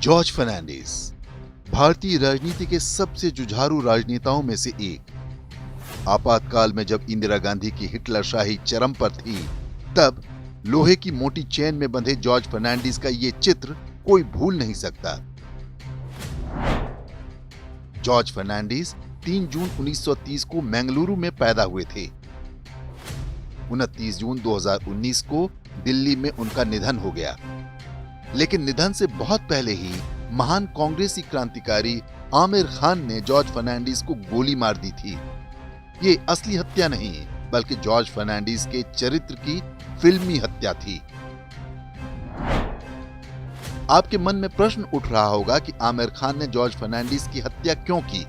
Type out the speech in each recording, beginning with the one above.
George Fernandes भारतीय राजनीति के सबसे जुझारू राजनेताओं में से एक। आपातकाल में जब इंदिरा गांधी की हिटलरशाही चरम पर थी, तब लोहे की मोटी चेन में बंधे जॉर्ज फर्नांडिस का ये चित्र कोई भूल नहीं सकता। जॉर्ज फर्नांडिस 3 जून 1930 को मंगलुरु में पैदा हुए थे। 29 जून 2019 को दिल्ली में उनका निधन हो गया। लेकिन निधन से बहुत पहले ही महान कांग्रेसी क्रांतिकारी आमिर खान ने जॉर्ज फर्नांडिस को गोली मार दी थी। ये असली हत्या नहीं, बल्कि जॉर्ज फर्नांडिस के चरित्र की फिल्मी हत्या थी। आपके मन में प्रश्न उठ रहा होगा कि आमिर खान ने जॉर्ज फर्नांडिस की हत्या क्यों की।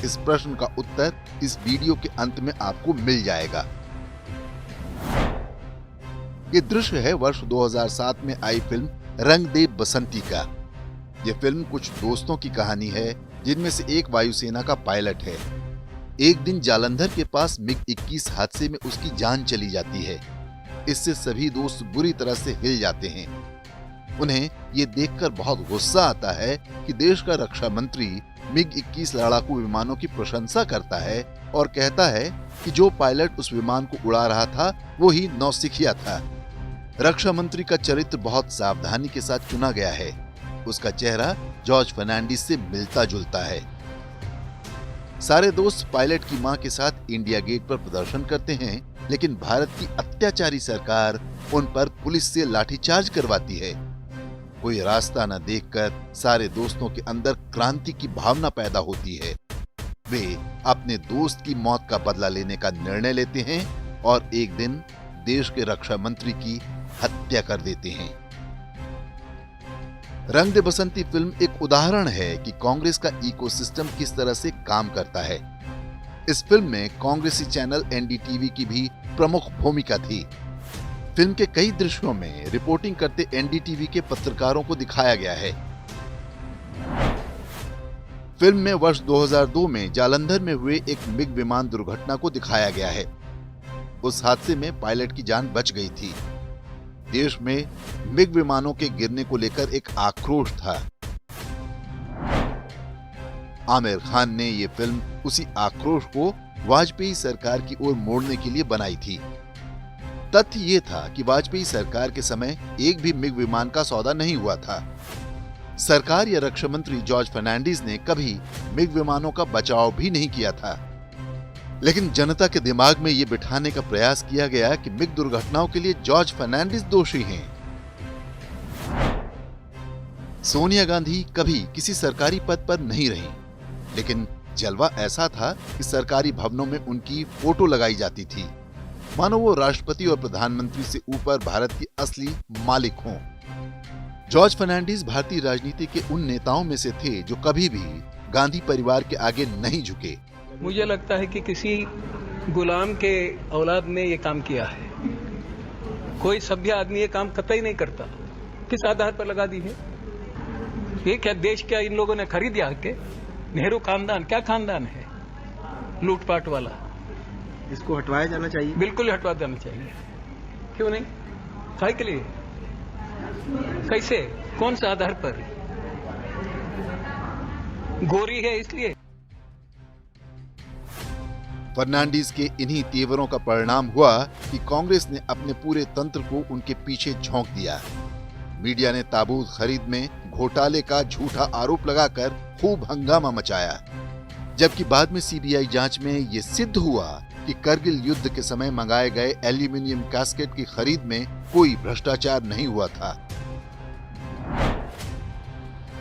इस प्रश्न का उत्तर इस वीडियो के अंत में आपको मिल जाएगा। ये दृश्य है वर्ष 2007 में आई फिल्म रंग दे बसंती का। यह फिल्म कुछ दोस्तों की कहानी है, जिनमें से एक वायुसेना का पायलट है। एक दिन जालंधर के पास मिग-21 हादसे में उसकी जान चली जाती है। इससे सभी दोस्त बुरी तरह से हिल जाते हैं। उन्हें यह देखकर बहुत गुस्सा आता है कि देश का रक्षा मंत्री मिग-21 लड़ाकू विमानों की प्रशंसा करता है और कहता है कि जो पायलट उस विमान को उड़ा रहा था वो ही नौसिखिया था। रक्षा मंत्री का चरित्र बहुत सावधानी के साथ चुना गया है। उसका चेहरा जॉर्ज फर्नांडिस से मिलता जुलता है। सारे दोस्त पायलट की मां के साथ इंडिया गेट पर प्रदर्शन करते हैं, लेकिन भारत की अत्याचारी सरकार उन पर पुलिस से लाठीचार्ज करवाती है। कोई रास्ता न देखकर सारे दोस्तों के अंदर क्रांति की भावना पैदा होती है। वे अपने दोस्त की मौत का बदला लेने का निर्णय लेते हैं और एक दिन देश के रक्षा मंत्री की हत्या कर देते हैं। रंग दे बसंती फिल्म एक उदाहरण है कि कांग्रेस का इकोसिस्टम किस तरह से काम करता है। इस फिल्म में कांग्रेसी चैनल एनडीटीवी की भी प्रमुख भूमिका थी। फिल्म के कई दृश्यों में रिपोर्टिंग करते एनडीटीवी के पत्रकारों को दिखाया गया है। फिल्म में वर्ष 2002 में जालंधर में हुए एक मिग विमान दुर्घटना को दिखाया गया है। उस हादसे में पायलट की जान बच गई थी। देश में मिग विमानों के गिरने को लेकर एक आक्रोश था। आमिर खान ने यह फिल्म उसी आक्रोश को वाजपेयी सरकार की ओर मोड़ने के लिए बनाई थी। तथ्य यह था कि वाजपेयी सरकार के समय एक भी मिग विमान का सौदा नहीं हुआ था। सरकार या रक्षा मंत्री जॉर्ज फर्नांडिस ने कभी मिग विमानों का बचाव भी नहीं किया था। लेकिन जनता के दिमाग में यह बिठाने का प्रयास किया गया कि मिग दुर्घटनाओं के लिए जॉर्ज फर्नांडिस दोषी हैं। सोनिया गांधी कभी किसी सरकारी पद पर नहीं रही, लेकिन जलवा ऐसा था कि सरकारी भवनों में उनकी फोटो लगाई जाती थी, मानो वो राष्ट्रपति और प्रधानमंत्री से ऊपर भारत की असली मालिक हों। जॉर्ज फर्नांडिस भारतीय राजनीति के उन नेताओं में से थे जो कभी भी गांधी परिवार के आगे नहीं झुके। मुझे लगता है कि किसी गुलाम के औलाद ने ये काम किया है। कोई सभ्य आदमी ये काम कतई नहीं करता। किस आधार पर लगा दी है? ये क्या देश क्या इन लोगों ने खरीदा के? नेहरू खानदान क्या खानदान है? लूटपाट वाला। इसको हटवाया जाना चाहिए। बिल्कुल हटवा देना चाहिए। क्यों नहीं? काय के लिए? कैसे? कौन सा आधार पर? गोरी है इसलिए? फर्नांडिस के इन्हीं तेवरों का परिणाम हुआ कि कांग्रेस ने अपने पूरे तंत्र को उनके पीछे झोंक दिया। मीडिया ने ताबूत खरीद में घोटाले का झूठा आरोप लगाकर खूब हंगामा मचाया, जबकि बाद में सीबीआई जांच में यह सिद्ध हुआ कि करगिल युद्ध के समय मंगाए गए एल्यूमिनियम कैस्केट की खरीद में कोई भ्रष्टाचार नहीं हुआ था।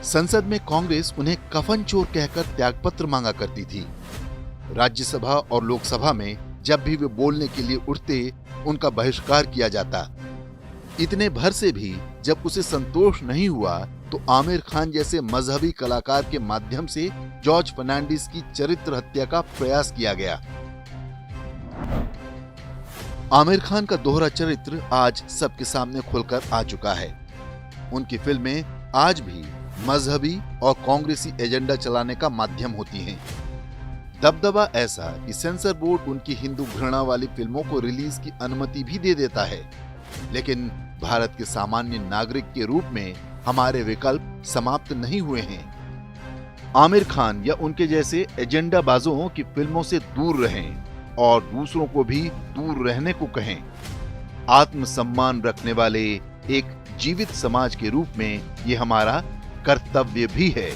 संसद में कांग्रेस उन्हें कफन चोर कहकर त्यागपत्र मांगा करती थी। राज्यसभा और लोकसभा में जब भी वे बोलने के लिए उठते, उनका बहिष्कार किया जाता। इतने भर से भी जब उसे संतोष नहीं हुआ तो आमिर खान जैसे मजहबी कलाकार के माध्यम से जॉर्ज फर्नांडिस की चरित्र हत्या का प्रयास किया गया। आमिर खान का दोहरा चरित्र आज सबके सामने खुलकर आ चुका है। उनकी फिल्में आज भी मजहबी और कांग्रेसी एजेंडा चलाने का माध्यम होती हैं। दबदबा ऐसा कि सेंसर बोर्ड उनकी हिंदू घृणा वाली फिल्मों को रिलीज की अनुमति भी दे देता है, लेकिन भारत के सामान्य नागरिक के रूप में हमारे विकल्प समाप्त नहीं हुए हैं। आमिर खान या उनके जैसे एजेंडाबाजों की फिल्मों से दूर रहें और दूसरों को भी दूर रहने को कहें। आत्मसम्मान रखने वाले एक जीवित समाज के रूप में ये हमारा कर्तव्य भी है।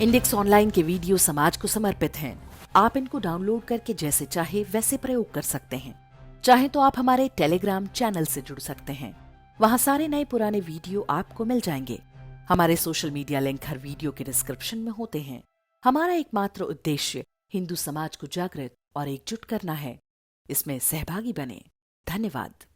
इंडेक्स ऑनलाइन के वीडियो समाज को समर्पित हैं। आप इनको डाउनलोड करके जैसे चाहे वैसे प्रयोग कर सकते हैं। चाहे तो आप हमारे टेलीग्राम चैनल से जुड़ सकते हैं। वहां सारे नए पुराने वीडियो आपको मिल जाएंगे। हमारे सोशल मीडिया लिंक हर वीडियो के डिस्क्रिप्शन में होते हैं। हमारा एकमात्र उद्देश्य हिंदू समाज को जागृत और एकजुट करना है। इसमें सहभागी बने। धन्यवाद।